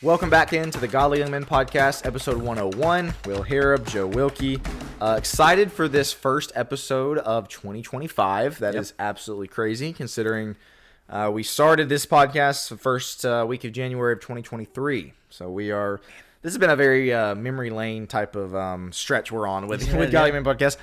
Welcome back into the Godly Young Men Podcast, episode 101. Will Harrop, Joe Wilkie. Excited for this first episode of 2025. That is absolutely crazy considering we started this podcast the first week of January of 2023. So this has been a very memory lane type of stretch we're on with Godly Young Men Podcast.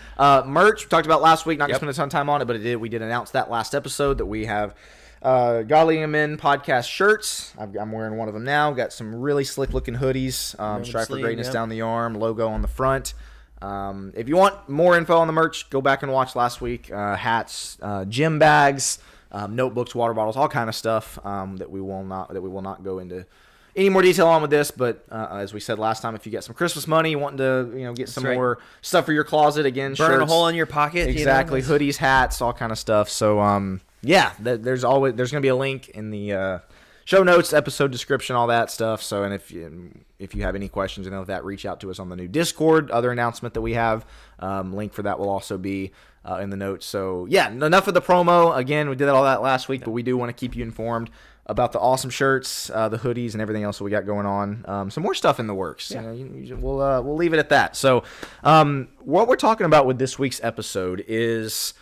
Merch, we talked about last week, not going to spend a ton of time on it, but we did announce that last episode that we have Godly Young Men Podcast shirts. I'm wearing one of them now. Got some really slick looking hoodies. Strive for Greatness down the arm, logo on the front. If you want more info on the merch, go back and watch last week. Hats, gym bags, notebooks, water bottles, all kind of stuff that we will not go into any more detail on with this. But as we said last time, if you get some Christmas money, wanting to get some more stuff for your closet, again, burn shirts, a hole in your pocket, exactly, hoodies, hats, all kind of stuff. So yeah, there's going to be a link in the show notes, episode description, all that stuff. So, and if you have any questions and that, reach out to us on the new Discord. Other announcement that we have, link for that will also be in the notes. So, yeah, enough of the promo. Again, we did all that last week, but we do want to keep you informed about the awesome shirts, the hoodies, and everything else that we got going on. Some more stuff in the works. Yeah. We'll leave it at that. So, what we're talking about with this week's episode is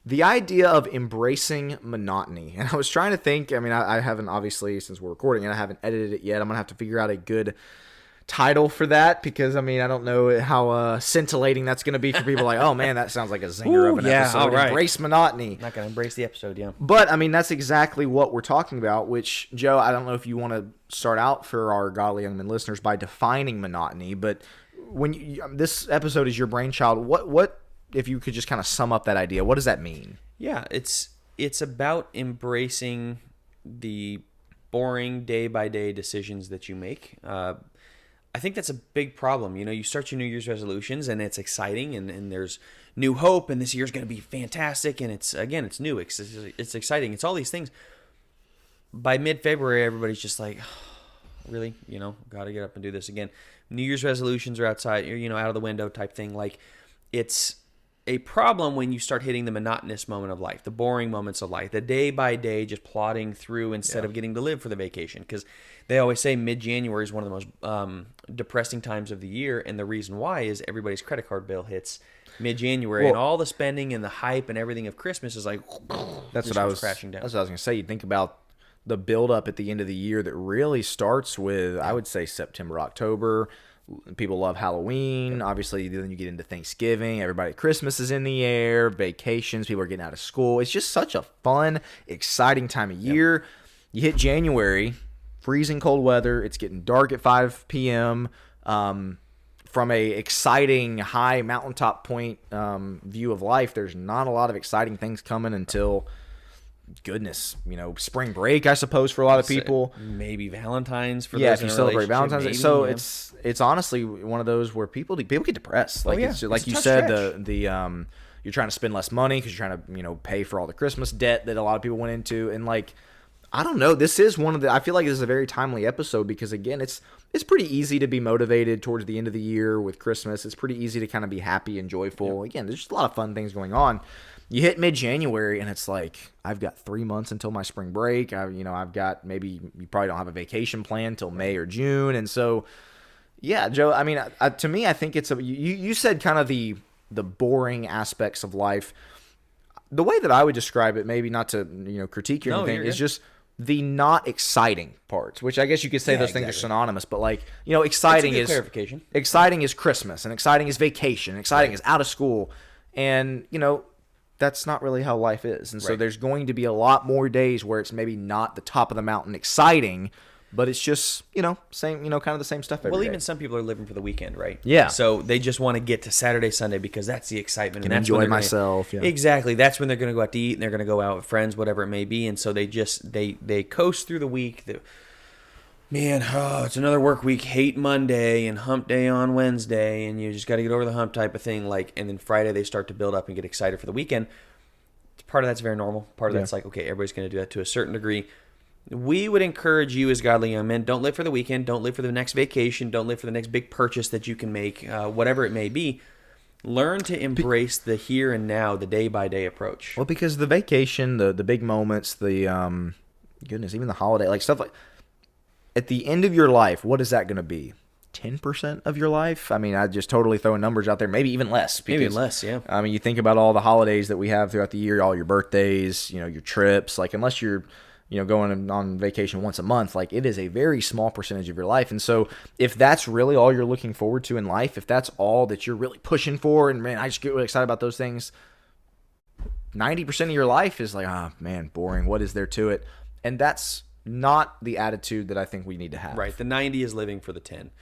the idea of embracing monotony. And I was trying to think, I haven't, obviously, since we're recording it, I haven't edited it yet. I'm going to have to figure out a good title for that because, I don't know how scintillating that's going to be for people like, oh, man, that sounds like a zinger of an episode. All right. Embrace monotony. Not going to embrace the episode, yeah. But, that's exactly what we're talking about, which, Joe, I don't know if you want to start out for our Godly Young Men listeners by defining monotony, but when this episode is your brainchild, what if you could just kind of sum up that idea, what does that mean? Yeah, it's about embracing the boring day-by-day decisions that you make. I think that's a big problem. You start your New Year's resolutions, and it's exciting, and there's new hope, and this year's going to be fantastic, and it's new, it's exciting, it's all these things. By mid-February, everybody's just like, oh, really? Got to get up and do this again. New Year's resolutions are outside, out of the window type thing. Like, it's a problem when you start hitting the monotonous moment of life, the boring moments of life, the day by day just plodding through instead of getting to live for the vacation. Because they always say mid-January is one of the most depressing times of the year, and the reason why is everybody's credit card bill hits mid-January, and all the spending and the hype and everything of Christmas is like crashing down. That's what I was going to say. You think about the build-up at the end of the year that really starts with, I would say, September, October. People love Halloween. Obviously, then you get into Thanksgiving. Christmas is in the air. Vacations. People are getting out of school. It's just such a fun, exciting time of year. You hit January, freezing cold weather. It's getting dark at 5 p.m. From a exciting high mountaintop point view of life, there's not a lot of exciting things coming until, goodness, spring break, I suppose, for a lot of people. Maybe Valentine's for those if you celebrate Valentine's Day. So it's honestly one of those where people get depressed. Like it's like you said, you're trying to spend less money because you're trying to pay for all the Christmas debt that a lot of people went into, and I don't know. This is I feel like this is a very timely episode because, again, it's pretty easy to be motivated towards the end of the year with Christmas. It's pretty easy to kind of be happy and joyful. Yep. Again, there's just a lot of fun things going on. You hit mid-January, and it's like, I've got 3 months until my spring break. I've got, maybe you probably don't have a vacation plan until May or June. And so, yeah, Joe, to me, I think it's you said kind of the boring aspects of life. The way that I would describe it, maybe not to, critique you or anything, is just the not exciting parts, which I guess you could say those things are synonymous, but exciting is clarification. Exciting is Christmas, and exciting is vacation, and exciting is out of school. And, that's not really how life is. And so there's going to be a lot more days where it's maybe not the top of the mountain exciting, but it's just, same, kind of the same stuff every day. Even some people are living for the weekend, right? Yeah. So they just want to get to Saturday, Sunday because that's the excitement. And that's enjoy myself. Yeah. Exactly. That's when they're going to go out to eat and they're going to go out with friends, whatever it may be. And so they just, they coast through the week. It's another work week. Hate Monday and hump day on Wednesday, and you just got to get over the hump type of thing. And then Friday they start to build up and get excited for the weekend. Part of that's very normal. Part of that's like, okay, everybody's going to do that to a certain degree. We would encourage you as godly young men, don't live for the weekend, don't live for the next vacation, don't live for the next big purchase that you can make, whatever it may be. Learn to embrace the here and now, the day-by-day approach. Well, because the vacation, the big moments, the goodness, even the holiday, like stuff like at the end of your life, what is that going to be? 10% of your life? I mean, I just totally throwing numbers out there, maybe even less. Maybe even less, yeah. I mean, you think about all the holidays that we have throughout the year, all your birthdays, you know, your trips, like unless you're, you know, going on vacation once a month, like it is a very small percentage of your life. And so if that's really all you're looking forward to in life, if that's all that you're really pushing for, and man, I just get really excited about those things, 90% of your life is like, ah, man, boring. What is there to it? And that's not the attitude that I think we need to have. Right. The 90 is living for the 10.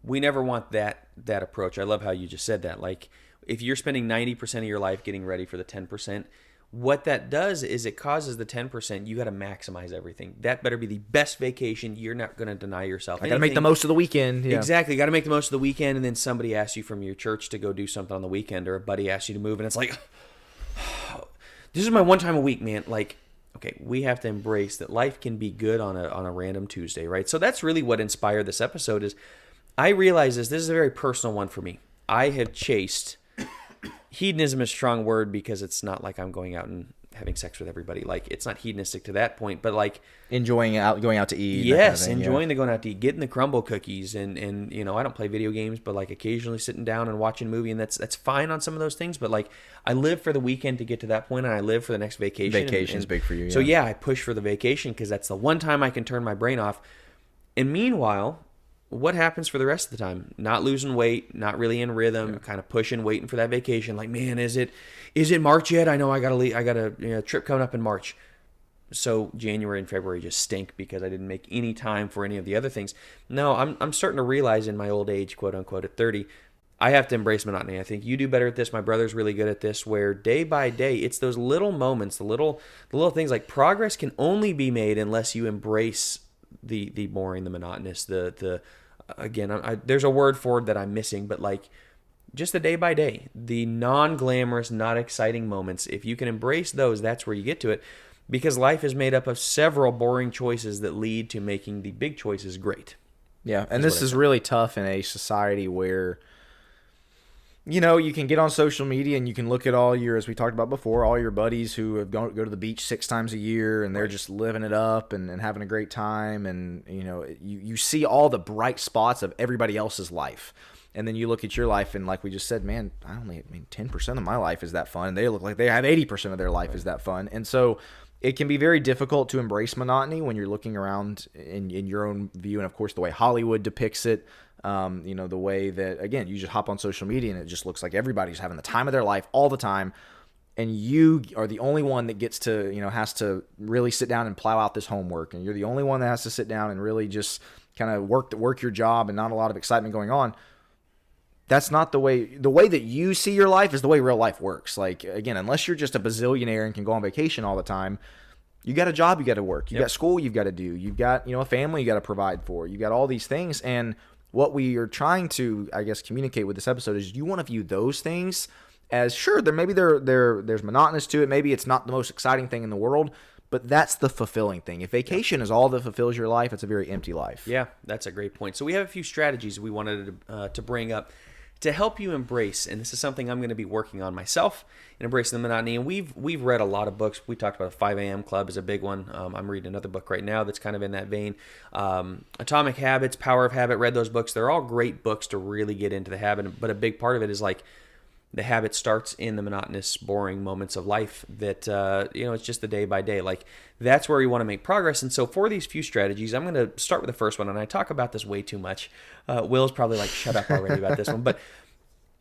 We never want that approach. I love how you just said that. Like, if you're spending 90% of your life getting ready for the 10%, what that does is it causes the 10%, you got to maximize everything. That better be the best vacation. You're not going to deny yourself. I got to make the most of the weekend. Yeah. Exactly. You got to make the most of the weekend, and then somebody asks you from your church to go do something on the weekend, or a buddy asks you to move, and it's like, this is my one time a week, man. Like, okay, we have to embrace that life can be good on a random Tuesday, right? So that's really what inspired this episode. Is I realize this is a very personal one for me. I have chased, hedonism is a strong word because it's not like I'm going out and having sex with everybody. Like, it's not hedonistic to that point, but like going out to eat. Yes, kind of enjoying the going out to eat, getting the crumble cookies, and you know, I don't play video games, but like occasionally sitting down and watching a movie, and that's fine on some of those things. But like, I live for the weekend to get to that point, and I live for the next vacation. Vacation's big for you. Yeah. So yeah, I push for the vacation because that's the one time I can turn my brain off. And meanwhile, what happens for the rest of the time? Not losing weight, not really in rhythm, kind of pushing, waiting for that vacation. Like, man, is it March yet? I know I gotta leave. I got a trip coming up in March. So January and February just stink because I didn't make any time for any of the other things. No, I'm starting to realize in my old age, quote unquote, at 30, I have to embrace monotony. I think you do better at this. My brother's really good at this, where day by day, it's those little moments, the little things. Like, progress can only be made unless you embrace the boring, the monotonous, again, there's a word for it that I'm missing, but like just the day by day, the non-glamorous, not exciting moments. If you can embrace those, that's where you get to it, because life is made up of several boring choices that lead to making the big choices great. Yeah, and this is really tough in a society where, you know, you can get on social media and you can look at all your, as we talked about before, all your buddies who have go to the beach 6 times a year, and they're just living it up and having a great time. And, you know, you see all the bright spots of everybody else's life. And then you look at your life and, like we just said, man, 10% of my life is that fun. And they look like they have 80% of their life is that fun. And so it can be very difficult to embrace monotony when you're looking around in your own view. And, of course, the way Hollywood depicts it. You know, the way that, again, you just hop on social media and it just looks like everybody's having the time of their life all the time. And you are the only one that gets to, you know, has to really sit down and plow out this homework. And you're the only one that has to sit down and really just kind of work your job, and not a lot of excitement going on. That's not the way that you see your life is the way real life works. Like, again, unless you're just a bazillionaire and can go on vacation all the time, you got a job you got to work. You got school you've got to do. You've got, you know, a family you got to provide for. You got all these things. And what we are trying to, I guess, communicate with this episode is you want to view those things as, sure, there's monotonous to it. Maybe it's not the most exciting thing in the world, but that's the fulfilling thing. If vacation is all that fulfills your life, it's a very empty life. Yeah, that's a great point. So we have a few strategies we wanted to bring up to help you embrace, and this is something I'm going to be working on myself, in embracing the monotony. And we've read a lot of books. We talked about 5 a.m. Club is a big one. I'm reading another book right now that's kind of in that vein. Atomic Habits, Power of Habit, read those books. They're all great books to really get into the habit, but a big part of it is like the habit starts in the monotonous, boring moments of life that, you know, it's just the day by day. Like, that's where you want to make progress. And so for these few strategies, I'm going to start with the first one, and I talk about this way too much. Will's probably like, shut up already about this one. But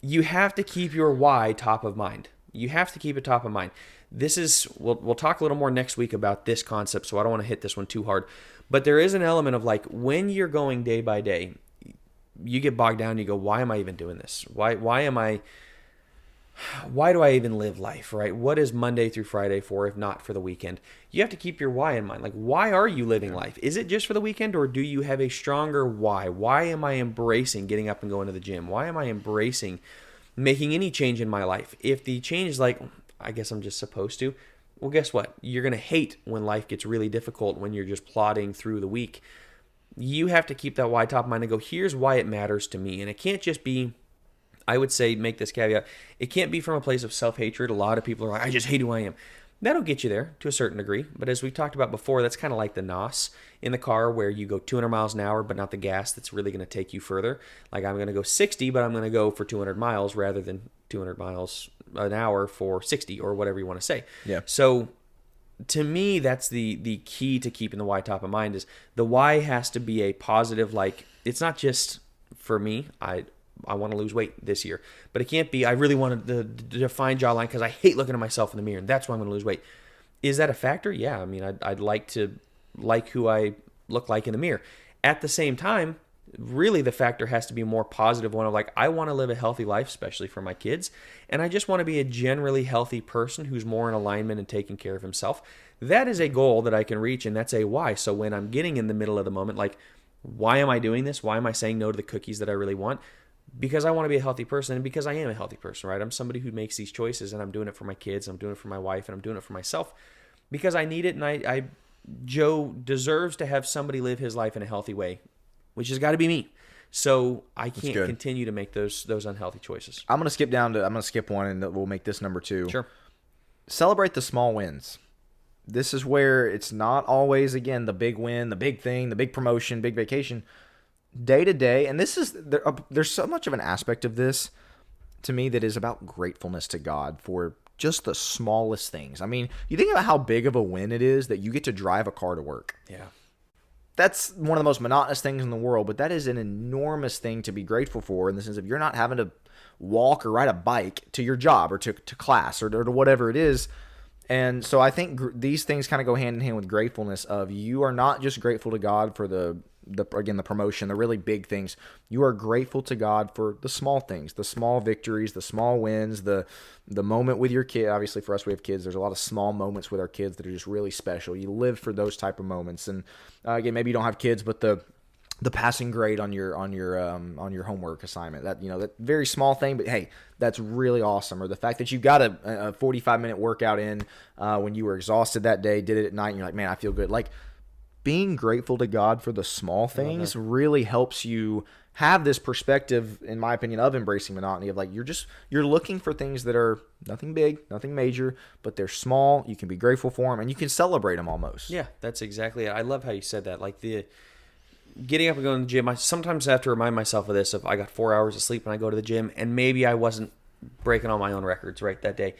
you have to keep your why top of mind. You have to keep it top of mind. This is, we'll talk a little more next week about this concept, so I don't want to hit this one too hard. But there is an element of like, when you're going day by day, you get bogged down and you go, why am I even doing this? Why do I even live life, right? What is Monday through Friday for, if not for the weekend? You have to keep your why in mind. Like, why are you living life? Is it just for the weekend, or do you have a stronger why? Why am I embracing getting up and going to the gym? Why am I embracing making any change in my life? If the change is like, I guess I'm just supposed to, well, guess what? You're going to hate when life gets really difficult, when you're just plodding through the week. You have to keep that why top of mind and go, here's why it matters to me. And it can't just be, I would say, make this caveat, it can't be from a place of self-hatred. A lot of people are like, I just hate who I am. That'll get you there to a certain degree. But as we talked about before, that's kind of like the NOS in the car where you go 200 miles an hour, but not the gas that's really going to take you further. Like I'm going to go 60, but I'm going to go for 200 miles rather than 200 miles an hour for 60 or whatever you want to say. Yeah. So to me, that's the key to keeping the why top of mind is the why has to be a positive, like it's not just for me, I want to lose weight this year. But it can't be, I really want to define jawline because I hate looking at myself in the mirror, and that's why I'm going to lose weight. Is that a factor? Yeah. I mean, I'd like to like who I look like in the mirror. At the same time, really the factor has to be a more positive one of like, I want to live a healthy life, especially for my kids. And I just want to be a generally healthy person who's more in alignment and taking care of himself. That is a goal that I can reach, and that's a why. So when I'm getting in the middle of the moment, like, why am I doing this? Why am I saying no to the cookies that I really want? Because I want to be a healthy person and because I am a healthy person, right? I'm somebody who makes these choices and I'm doing it for my kids, I'm doing it for my wife, and I'm doing it for myself because I need it. And Joe deserves to have somebody live his life in a healthy way, which has got to be me. So I can't continue to make those unhealthy choices. I'm going to skip one and we'll make this number 2. Sure. Celebrate the small wins. This is where it's not always, again, the big win, the big thing, the big promotion, big vacation. Day to day, and this is there's so much of an aspect of this to me that is about gratefulness to God for just the smallest things. I mean, you think about how big of a win it is that you get to drive a car to work. Yeah. That's one of the most monotonous things in the world, but that is an enormous thing to be grateful for in the sense of you're not having to walk or ride a bike to your job or to class or to whatever it is. And so I think these things kind of go hand in hand with gratefulness of you are not just grateful to God for the promotion, the really big things. You are grateful to God for the small things, the small victories, the small wins, the moment with your kid. Obviously, for us, we have kids. There's a lot of small moments with our kids that are just really special. You live for those type of moments. And again, maybe you don't have kids, but the passing grade on your homework assignment, that very small thing, but hey, that's really awesome. Or the fact that you got a 45-minute workout in when you were exhausted that day, did it at night, and you're like, man, I feel good. Like, being grateful to God for the small things really helps you have this perspective, in my opinion, of embracing monotony of like, you're looking for things that are nothing big, nothing major, but they're small. You can be grateful for them and you can celebrate them almost. Yeah, that's exactly it. I love how you said that. Like the getting up and going to the gym, I sometimes have to remind myself of this. If I got 4 hours of sleep when I go to the gym and maybe I wasn't breaking all my own records right that day,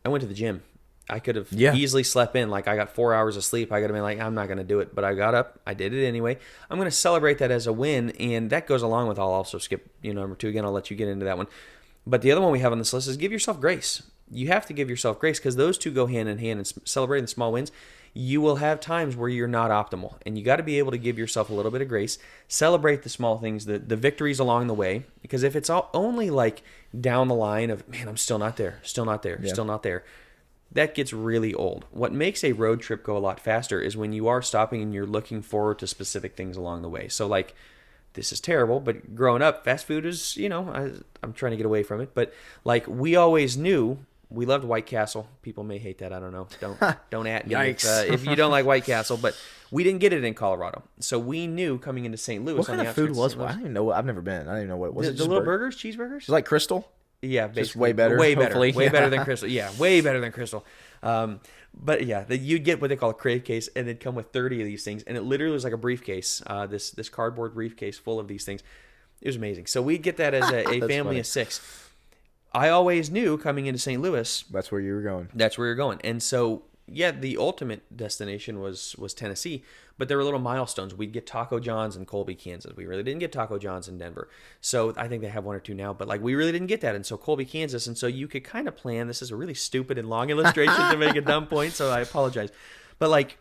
I went to the gym. I could have easily slept in. Like I got 4 hours of sleep. I could have been like, I'm not going to do it. But I got up. I did it anyway. I'm going to celebrate that as a win. And that goes along with, I'll also skip, number 2 again. I'll let you get into that one. But the other one we have on this list is give yourself grace. You have to give yourself grace because those two go hand in hand. And celebrating the small wins, you will have times where you're not optimal. And you got to be able to give yourself a little bit of grace. Celebrate the small things, the victories along the way. Because if it's only like down the line of, man, I'm still not there, still not there, still not there, that gets really old. What makes a road trip go a lot faster is when you are stopping and you're looking forward to specific things along the way. So like, this is terrible, but growing up, fast food is, I'm trying to get away from it. But like, we always knew we loved White Castle. People may hate that. I don't know. Don't at me if you don't like White Castle. But we didn't get it in Colorado. So we knew coming into St. Louis. What kind of food was it? I don't even know. I've never been. I don't even know what it was. The little burgers, cheeseburgers? It's like Crystal? Yeah, basically. Just way better. Way better. Hopefully. Way better than Crystal. Yeah, way better than Crystal. But yeah, you'd get what they call a crave case, and it'd come with 30 of these things, and it literally was like a briefcase, this cardboard briefcase full of these things. It was amazing. So we'd get that as a family funny. of 6. I always knew coming into St. Louis. That's where you were going. That's where you're going. And so, yeah, the ultimate destination was Tennessee, but there were little milestones. We'd get Taco John's in Colby, Kansas. We really didn't get Taco John's in Denver. So I think they have 1 or 2 now, but like we really didn't get that. And so Colby, Kansas. And so you could kind of plan. This is a really stupid and long illustration to make a dumb point, so I apologize. But like,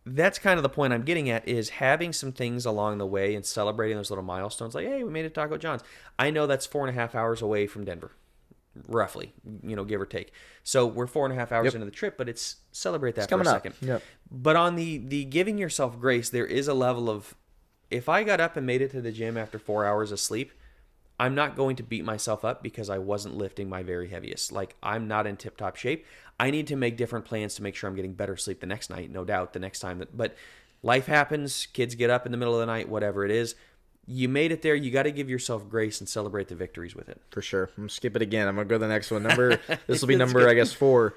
that's kind of the point I'm getting at is having some things along the way and celebrating those little milestones. Like, hey, we made it to Taco John's. I know that's 4.5 hours away from Denver. Roughly, give or take. So we're 4.5 hours into the trip, but it's celebrate that for a second. Yep. But on the giving yourself grace, there is a level of, if I got up and made it to the gym after 4 hours of sleep, I'm not going to beat myself up because I wasn't lifting my very heaviest. Like, I'm not in tip-top shape. I need to make different plans to make sure I'm getting better sleep the next night, no doubt, the next time. But life happens, kids get up in the middle of the night, whatever it is. You made it there. You got to give yourself grace and celebrate the victories with it. For sure. I'm going to skip it again. I'm going to go to the next one. This will be number, I guess, 4.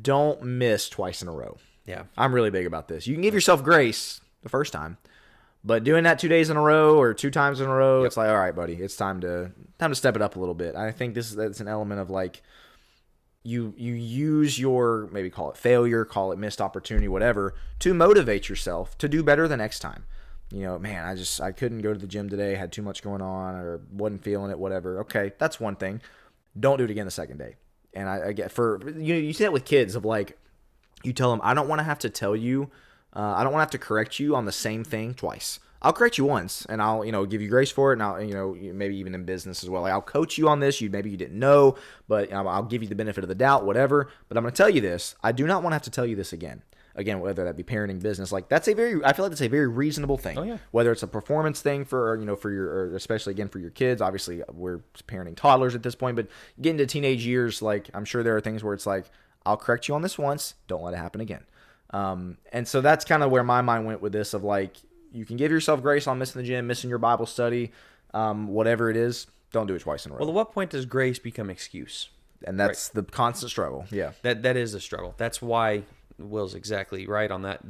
don't miss twice in a row. Yeah. I'm really big about this. You can give yourself grace the first time, but doing that 2 days in a row or 2 times in a row, it's like, all right, buddy, it's time to step it up a little bit. I think that's an element of like you use your, maybe call it failure, call it missed opportunity, whatever, to motivate yourself to do better the next time. You know, man, I couldn't go to the gym today, had too much going on, or wasn't feeling it, whatever. Okay, that's one thing. Don't do it again the second day. And I get you see that with kids of like, you tell them, I don't want to have to tell you, I don't want to have to correct you on the same thing twice. I'll correct you once, and I'll, give you grace for it, and I'll, maybe even in business as well. Like, I'll coach you on this. Maybe you didn't know, but I'll give you the benefit of the doubt, whatever. But I'm going to tell you this. I do not want to have to tell you this again. Again, whether that be parenting, business, like I feel like that's a very reasonable thing. Oh, yeah. Whether it's a performance thing for your, or especially again for your kids. Obviously, we're parenting toddlers at this point, but getting to teenage years, like I'm sure there are things where it's like, I'll correct you on this once. Don't let it happen again. And so that's kind of where my mind went with this of like, you can give yourself grace on missing the gym, missing your Bible study, whatever it is. Don't do it twice in a row. Well, at what point does grace become excuse? And that's the constant struggle. Yeah. That is a struggle. That's why Will's exactly right on that.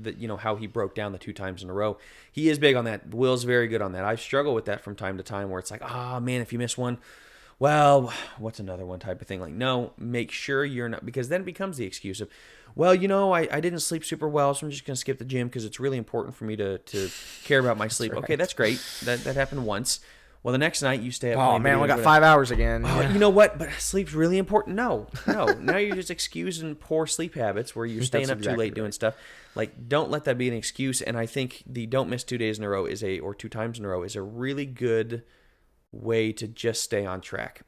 How he broke down the 2 times in a row. He is big on that. Will's very good on that. I struggle with that from time to time where it's like, man, if you miss one, well, what's another one type of thing? Like, no, make sure you're not, because then it becomes the excuse of, well, I didn't sleep super well, so I'm just going to skip the gym because it's really important for me to care about my sleep. Right. Okay, that's great. That happened once. Well, the next night you stay up. Oh, man, we got 5 hours again. Oh, you know what? But sleep's really important. No. Now you're just excusing poor sleep habits where you're staying up too late doing stuff. Like, don't let that be an excuse. And I think the don't miss 2 days in a row or 2 times in a row is a really good way to just stay on track.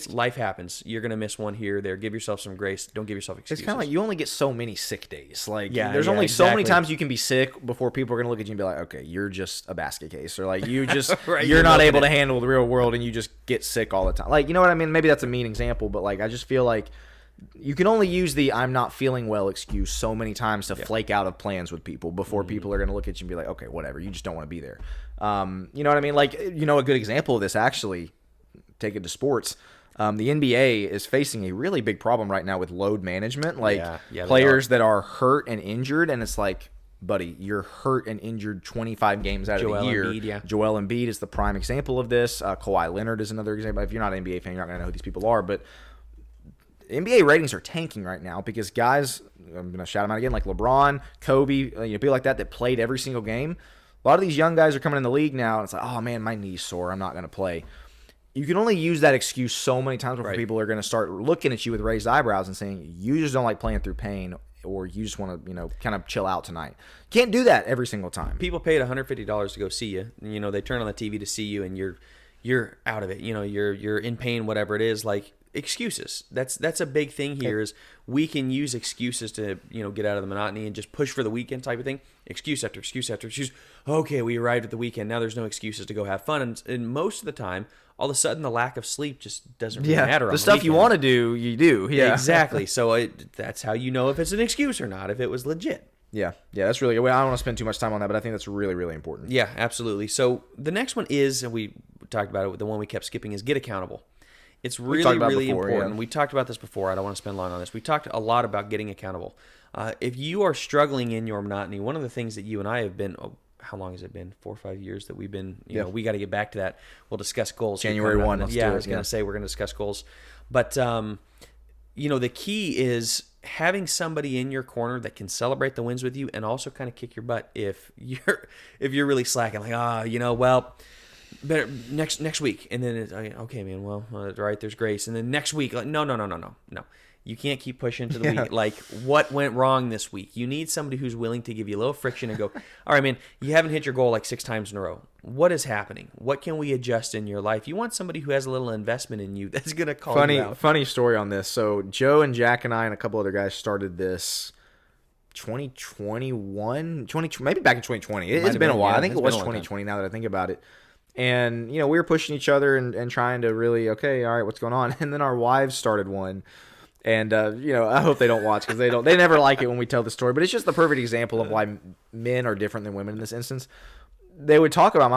Life happens. You're going to miss one here, there. Give yourself some grace. Don't give yourself excuses. It's kind of like you only get so many sick days. Like, there's only so many times you can be sick before people are going to look at you and be like, okay, you're just a basket case. Or like, you just, right, you're not able to handle the real world and you just get sick all the time. Like, you know what I mean? Maybe that's a mean example, but like, I just feel like you can only use the I'm not feeling well excuse so many times to flake out of plans with people before people are going to look at you and be like, okay, whatever. You just don't want to be there. You know what I mean? Like, a good example of this, actually, take it to sports. The NBA is facing a really big problem right now with load management, like players that are hurt and injured, and it's like, buddy, you're hurt and injured 25 games out of the year. Joel Embiid is the prime example of this. Kawhi Leonard is another example. If you're not an NBA fan, you're not going to know who these people are, but NBA ratings are tanking right now because guys, I'm going to shout them out again, like LeBron, Kobe, people like that played every single game. A lot of these young guys are coming in the league now, and it's like, oh, man, my knee's sore. I'm not going to play. You can only use that excuse so many times before people are going to start looking at you with raised eyebrows and saying, you just don't like playing through pain, or you just want to, kind of chill out tonight. Can't do that every single time. People paid $150 to go see you. They turn on the TV to see you, and you're out of it. You're in pain, whatever it is. Like, excuses. That's a big thing here. Is we can use excuses to get out of the monotony and just push for the weekend type of thing. Excuse after excuse after excuse. Okay, we arrived at the weekend. Now there's no excuses to go have fun. And most of the time, all of a sudden, the lack of sleep just doesn't really matter. The stuff you want to do, you do. Yeah, exactly. So that's how you know if it's an excuse or not, if it was legit. Yeah, that's really good. I don't want to spend too much time on that, but I think that's really, really important. Yeah, absolutely. So the next one is, and we talked about it, the one we kept skipping, is get accountable. It's really, really important. Yeah. We talked about this before. I don't want to spend long on this. We talked a lot about getting accountable. If you are struggling in your monotony, one of the things that you and I have been, how long has it been? 4 or 5 years that we've been, we got to get back to that. We'll discuss goals. January 1. I was going to say we're going to discuss goals. But, the key is having somebody in your corner that can celebrate the wins with you and also kind of kick your butt if you're really slacking. Like, better next week. And then it's, okay, man, well, right, there's grace. And then next week, like, no. You can't keep pushing to the week. Like, what went wrong this week? You need somebody who's willing to give you a little friction and go, all right, man, you haven't hit your goal like 6 times in a row. What is happening? What can we adjust in your life? You want somebody who has a little investment in you that's going to call you out. Funny story on this. So Joe and Jack and I and a couple other guys started this 2021, maybe back in 2020. It's been a while. I think it was 2020 now that I think about it. And, we were pushing each other and trying to really, okay, all right, what's going on? And then our wives started one. And, I hope they don't watch because they never like it when we tell the story. But it's just the perfect example of why men are different than women in this instance. My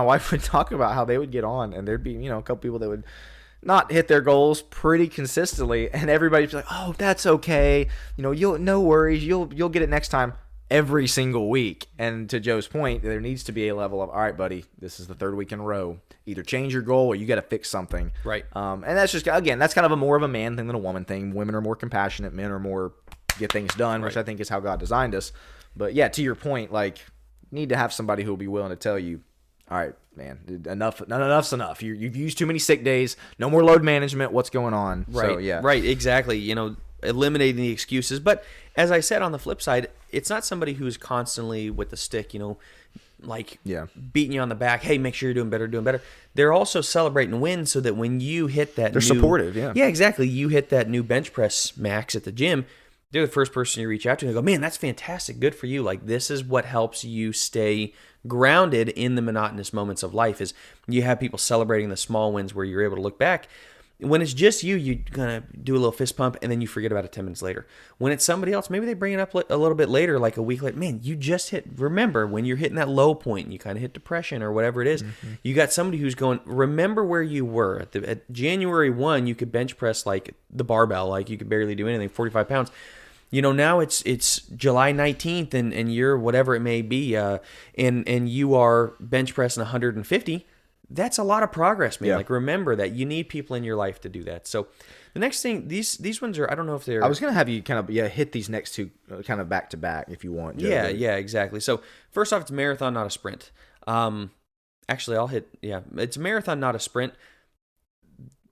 wife would talk about how they would get on, and there'd be, a couple people that would not hit their goals pretty consistently, and everybody's like, "Oh, that's okay. No worries. You'll get it next time." Every single week. And to Joe's point, there needs to be a level of, all right, buddy, this is the third week in a row. Either change your goal or you got to fix something. Right. And that's just, again, that's kind of more of a man thing than a woman thing. Women are more compassionate. Men are more get things done, which I think is how God designed us. But yeah, to your point, like, need to have somebody who will be willing to tell you, all right, man, enough's enough. You've used too many sick days. No more load management. What's going on? Right. So, yeah. Right. Exactly. Eliminating the excuses. But as I said, on the flip side, it's not somebody who's constantly with the stick, beating you on the back. Hey, make sure you're doing better. They're also celebrating wins so that when you hit that they're supportive. Yeah. Yeah, exactly. You hit that new bench press max at the gym. They're the first person you reach out to and go, man, that's fantastic. Good for you. Like, this is what helps you stay grounded in the monotonous moments of life, is you have people celebrating the small wins where you're able to look back. When it's just you, you're going to do a little fist pump and then you forget about it 10 minutes later. When it's somebody else, maybe they bring it up a little bit later, like a week later. Man, you just remember when you're hitting that low point and you kind of hit depression or whatever it is, you got somebody who's going, remember where you were. At January 1, you could bench press like the barbell, like you could barely do anything, 45 pounds. Now it's July 19th and you're whatever it may be, and you are bench pressing 150. That's a lot of progress, man. Yeah. Like, remember that you need people in your life to do that. So the next thing, these ones are, I don't know if they're... I was going to have you kind of, hit these next two kind of back to back if you want. Joe. Yeah, exactly. So first off, it's a marathon, not a sprint. Actually, it's a marathon, not a sprint.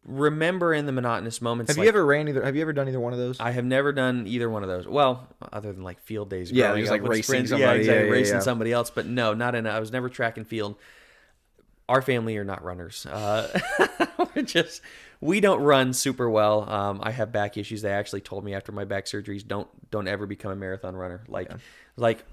Remember in the monotonous moments. Have you ever done either one of those? I have never done either one of those. Well, other than like field days. Yeah, just like racing somebody. Yeah, exactly, racing somebody else. But no, I was never track and field. Our family are not runners. We don't run super well. I have back issues. They actually told me after my back surgeries, don't ever become a marathon runner. Like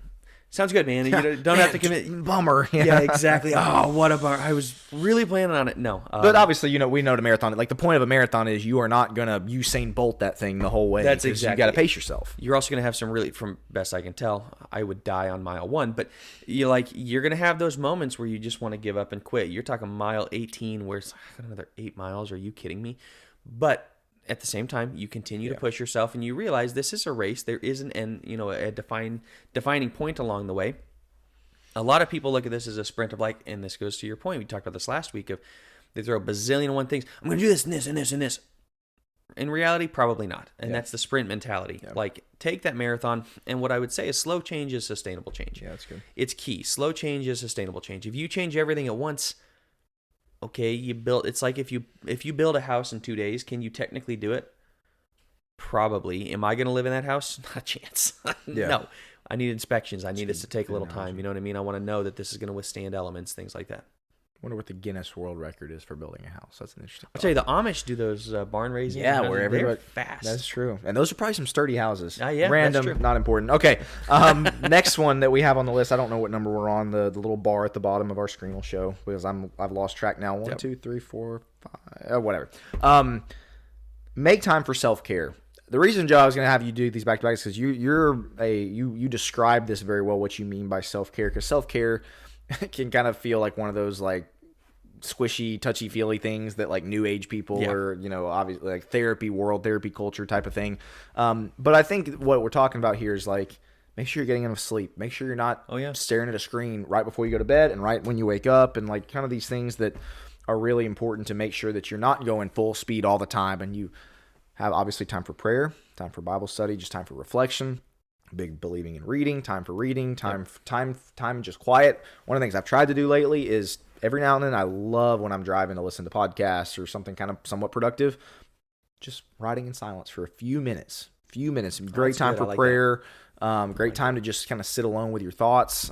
sounds good, man. You don't have to commit. Bummer. Yeah, exactly. Oh, what a bummer. I was really planning on it. No. But obviously, we know the marathon. Like, the point of a marathon is you are not going to Usain Bolt that thing the whole way. That's exactly. You got to pace yourself. You're also going to have some really, from best I can tell, I would die on mile 1. But you're going to have those moments where you just want to give up and quit. You're talking mile 18 where it's like another 8 miles. Are you kidding me? But at the same time, you continue to push yourself and you realize this is a race. There is an end, a defining point along the way. A lot of people look at this as a sprint of and this goes to your point. We talked about this last week of they throw a bazillion and one things. I'm going to do this and this and this and this. In reality, probably not. And that's the sprint mentality. Yeah. Take that marathon. And what I would say is slow change is sustainable change. Yeah, that's good. It's key. Slow change is sustainable change. If you change everything at once, okay, it's like if you build a house in 2 days, can you technically do it? Probably. Am I going to live in that house? Not a chance. No. I need inspections. I need this to take a little time. You know what I mean? I want to know that this is going to withstand elements, things like that. I wonder what the Guinness World Record is for building a house. That's an interesting I'll tell you, the Amish do those barn raising. Yeah, where everybody... fast. That's true. And those are probably some sturdy houses. Yeah, random, that's true. Not important. Okay, next one that we have on the list, I don't know what number we're on, the little bar at the bottom of our screen will show, because I've lost track now. 1, 2, 3, 4, 5, whatever. Make time for self-care. The reason, Joe, I was going to have you do these back-to-back is because you describe this very well, what you mean by self-care, because self-care can kind of feel like one of those squishy, touchy-feely things that new age people or obviously therapy world, therapy culture type of thing. But I think what we're talking about here is make sure you're getting enough sleep. Make sure you're not staring at a screen right before you go to bed and right when you wake up, and kind of these things that are really important to make sure that you're not going full speed all the time, and you have obviously time for prayer, time for Bible study, just time for reflection. Big believing in reading, time for reading, time just quiet. One of the things I've tried to do lately is every now and then I love when I'm driving to listen to podcasts or something kind of somewhat productive, just riding in silence for a few minutes. Great time for prayer. Great time to just kind of sit alone with your thoughts.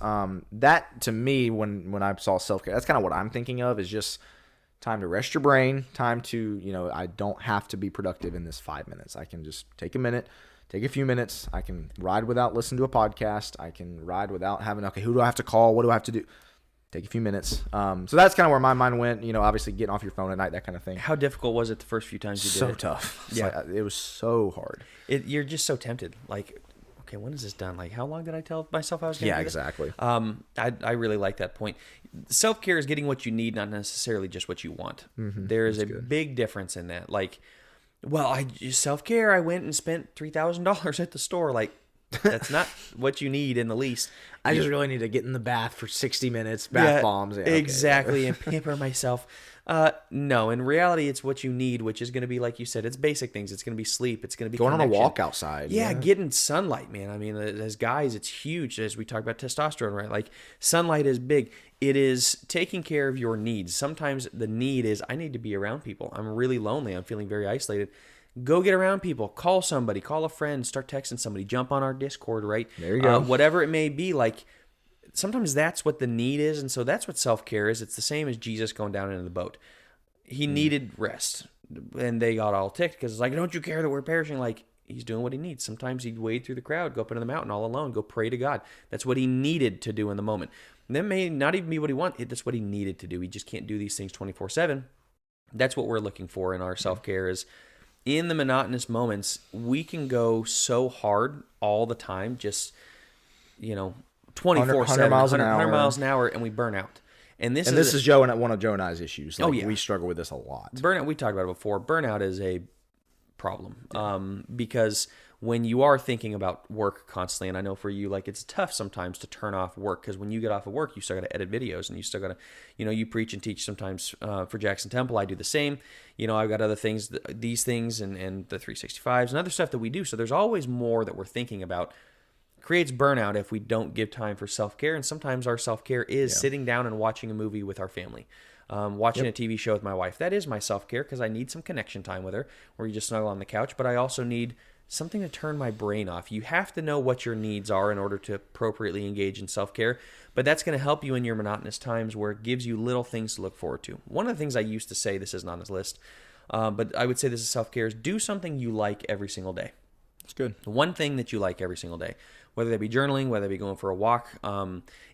That to me, when I saw self-care, that's kind of what I'm thinking of, is just time to rest your brain, time to, I don't have to be productive in this 5 minutes. I can just take a minute, take a few minutes. I can ride without listening to a podcast. I can ride without having, okay, who do I have to call? What do I have to do? Take a few minutes. So that's kind of where my mind went, obviously getting off your phone at night, that kind of thing. How difficult was it the first few times you did it? So tough. It was so hard. You're just so tempted. okay, when is this done? Like, how long did I tell myself I was going to Yeah, do this? exactly. I really like that point. Self-care is getting what you need, not necessarily just what you want. There is a big difference in that. Like, well, self-care, I went and spent $3,000 at the store. Like, that's not what you need in the least. I just really need to get in the bath for 60 minutes, bath bombs. Yeah, okay. Exactly, and pamper myself. No, in reality, it's what you need, which is going to be, like you said, it's basic things. It's going to be sleep. It's going to be Going connection. on a walk outside. Yeah, getting sunlight, man. I mean, as guys, it's huge. As we talk about testosterone, right? Like, sunlight is big. It is taking care of your needs. Sometimes the need is, I need to be around people. I'm really lonely. I'm feeling very isolated. Go get around people. Call somebody. Call a friend. Start texting somebody. Jump on our Discord, right? There you go. Whatever it may be, like, sometimes that's what the need is, and so that's what self-care is. It's the same as Jesus going down into the boat. He needed rest, and they got all ticked because it's like, don't you care that we're perishing? Like, he's doing what he needs. Sometimes he'd wade through the crowd, go up into the mountain all alone, go pray to God. That's what he needed to do in the moment. And that may not even be what he wanted. That's what he needed to do. He just can't do these things 24/7. That's what we're looking for in our self-care is in the monotonous moments, we can go so hard all the time, just, 24/7, 100 miles an hour. 100 miles an hour, and we burn out. And this is Joe and one of Joe and I's issues. Like, yeah. We struggle with this a lot. Burnout, we talked about it before. Burnout is a problem because when you are thinking about work constantly, and I know for you, like, it's tough sometimes to turn off work because when you get off of work, you still got to edit videos and you still got to, you preach and teach sometimes for Jackson Temple. I do the same. I've got other things, these things and the 365s and other stuff that we do. So there's always more that we're thinking about. Creates burnout if we don't give time for self-care. And sometimes our self-care is sitting down and watching a movie with our family. Watching a TV show with my wife. That is my self-care because I need some connection time with her where you just snuggle on the couch. But I also need something to turn my brain off. You have to know what your needs are in order to appropriately engage in self-care. But that's going to help you in your monotonous times where it gives you little things to look forward to. One of the things I used to say, this isn't on this list, but I would say this is self-care, is do something you like every single day. That's good. One thing that you like every single day, whether that be journaling, whether that be going for a walk,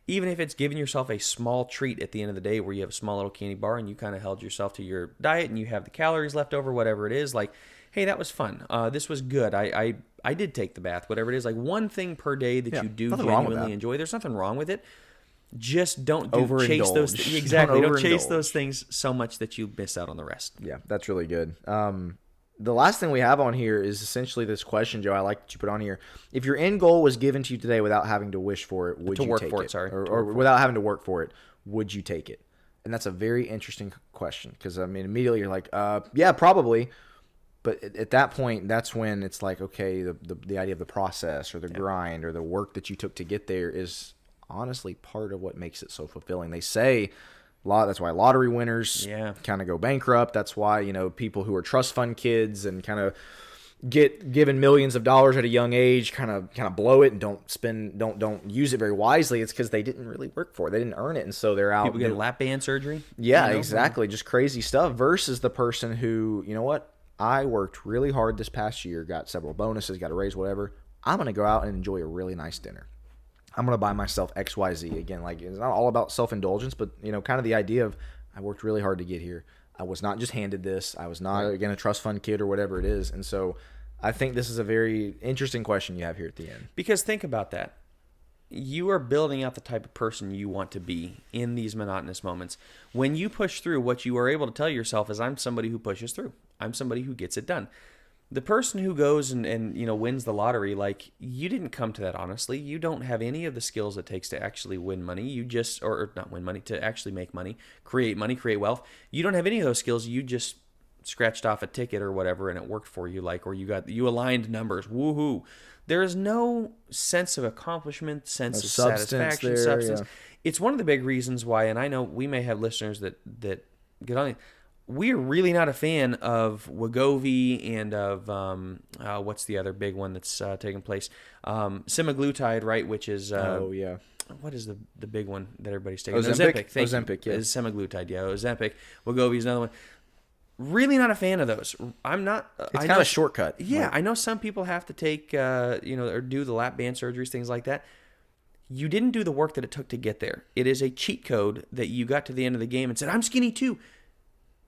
even if it's giving yourself a small treat at the end of the day where you have a small little candy bar and you kind of held yourself to your diet and you have the calories left over, whatever it is, like, hey, that was fun. This was good. I did take the bath, whatever it is. Like, one thing per day that you do genuinely enjoy. There's nothing wrong with it. Just don't chase those things. Exactly. Don't chase those things so much that you miss out on the rest. Yeah, that's really good. The last thing we have on here is essentially this question, Joe. I like that you put on here. If your end goal was given to you today without having to wish for it, would you take it? Or without having to work for it, would you take it? And that's a very interesting question because, I mean, immediately you're like, yeah, probably. But at that point, that's when it's like, okay, the idea of the process or the grind or the work that you took to get there is honestly part of what makes it so fulfilling. They say that's why lottery winners kind of go bankrupt. That's why, people who are trust fund kids and kind of get given millions of dollars at a young age kind of blow it and don't use it very wisely. It's because they didn't really work for it. They didn't earn it. And so they're out. People get lap band surgery. Yeah, exactly. Just crazy stuff versus the person who, you know what? I worked really hard this past year, got several bonuses, got a raise, whatever. I'm going to go out and enjoy a really nice dinner. I'm going to buy myself XYZ. Again, like, it's not all about self-indulgence, but, kind of the idea of I worked really hard to get here. I was not just handed this. I was not, again, a trust fund kid or whatever it is. And so I think this is a very interesting question you have here at the end. Because think about that. You are building out the type of person you want to be in these monotonous moments. When you push through, what you are able to tell yourself is, I'm somebody who pushes through. I'm somebody who gets it done. The person who goes and wins the lottery, like, you didn't come to that honestly. You don't have any of the skills it takes to actually win money. You just, or not win money, to actually make money, create wealth. You don't have any of those skills. You just scratched off a ticket or whatever and it worked for you, like, or you aligned numbers. Woohoo. There is no sense of accomplishment, sense of satisfaction, substance. Yeah. It's one of the big reasons why, and I know we may have listeners that get on it. We're really not a fan of Wegovy and of what's the other big one that's taking place? Semaglutide, right? Which is what is the big one that everybody's taking? Ozempic. Ozempic, yeah. Is semaglutide, yeah. Ozempic. Wegovy is another one. Really not a fan of those. I'm not. It's kind of a shortcut. Yeah, I know some people have to take or do the lap band surgeries, things like that. You didn't do the work that it took to get there. It is a cheat code that you got to the end of the game and said, I'm skinny too.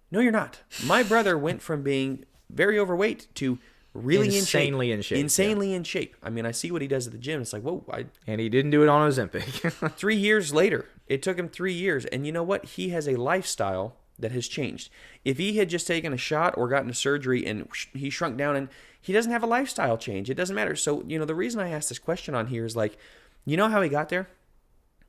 No, you're not. My brother went from being very overweight to really insanely in shape. Insanely in shape. I mean, I see what he does at the gym. It's like, whoa. And he didn't do it on Ozempic. 3 years later. It took him 3 years. And you know what? He has a lifestyle that has changed. If he had just taken a shot or gotten a surgery and he shrunk down, and he doesn't have a lifestyle change, it doesn't matter. So, the reason I asked this question on here is like, you know how he got there?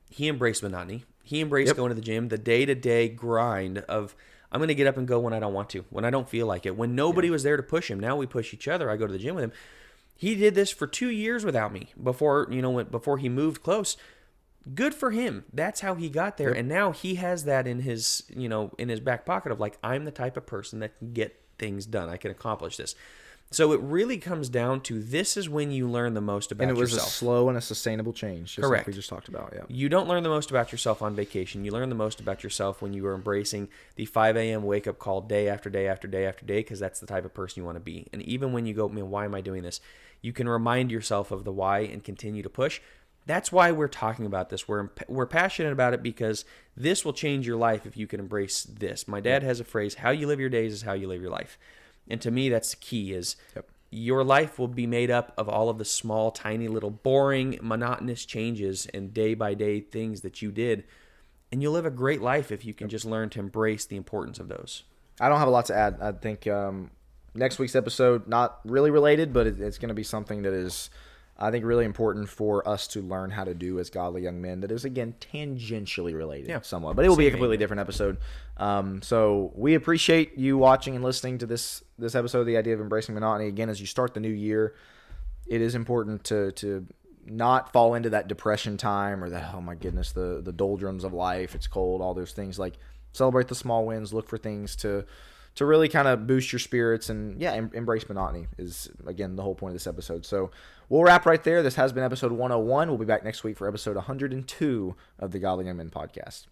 He embraced monotony. He embraced going to the gym, the day-to-day grind of, I'm going to get up and go when I don't want to, when I don't feel like it. When nobody was there to push him, now we push each other. I go to the gym with him. He did this for 2 years without me before he moved close. Good for him. That's how he got there. And now he has that in his back pocket of like, I'm the type of person that can get things done. I can accomplish this. So it really comes down to, this is when you learn the most about yourself. And it was a slow and a sustainable change, just Correct. like we just talked about. Yeah. You don't learn the most about yourself on vacation. You learn the most about yourself when you are embracing the 5 a.m. wake-up call day after day after day after day, because that's the type of person you want to be. And even when you go, man, why am I doing this? You can remind yourself of the why and continue to push. That's why we're talking about this. We're passionate about it because this will change your life if you can embrace this. My dad has a phrase, how you live your days is how you live your life. And to me, that's the key is your life will be made up of all of the small, tiny, little, boring, monotonous changes and day-by-day things that you did. And you'll live a great life if you can just learn to embrace the importance of those. I don't have a lot to add. I think next week's episode, not really related, but it's going to be something that is, I think, really important for us to learn how to do as godly young men. That is, again, tangentially related somewhat. But it will be a completely different episode. So we appreciate you watching and listening to this episode, the idea of embracing monotony. Again, as you start the new year, it is important to not fall into that depression time or that, oh my goodness, the doldrums of life, it's cold, all those things. Like, celebrate the small wins, look for things to really kind of boost your spirits, and embrace monotony is, again, the whole point of this episode. So we'll wrap right there. This has been episode 101. We'll be back next week for episode 102 of the Godly Young Men podcast.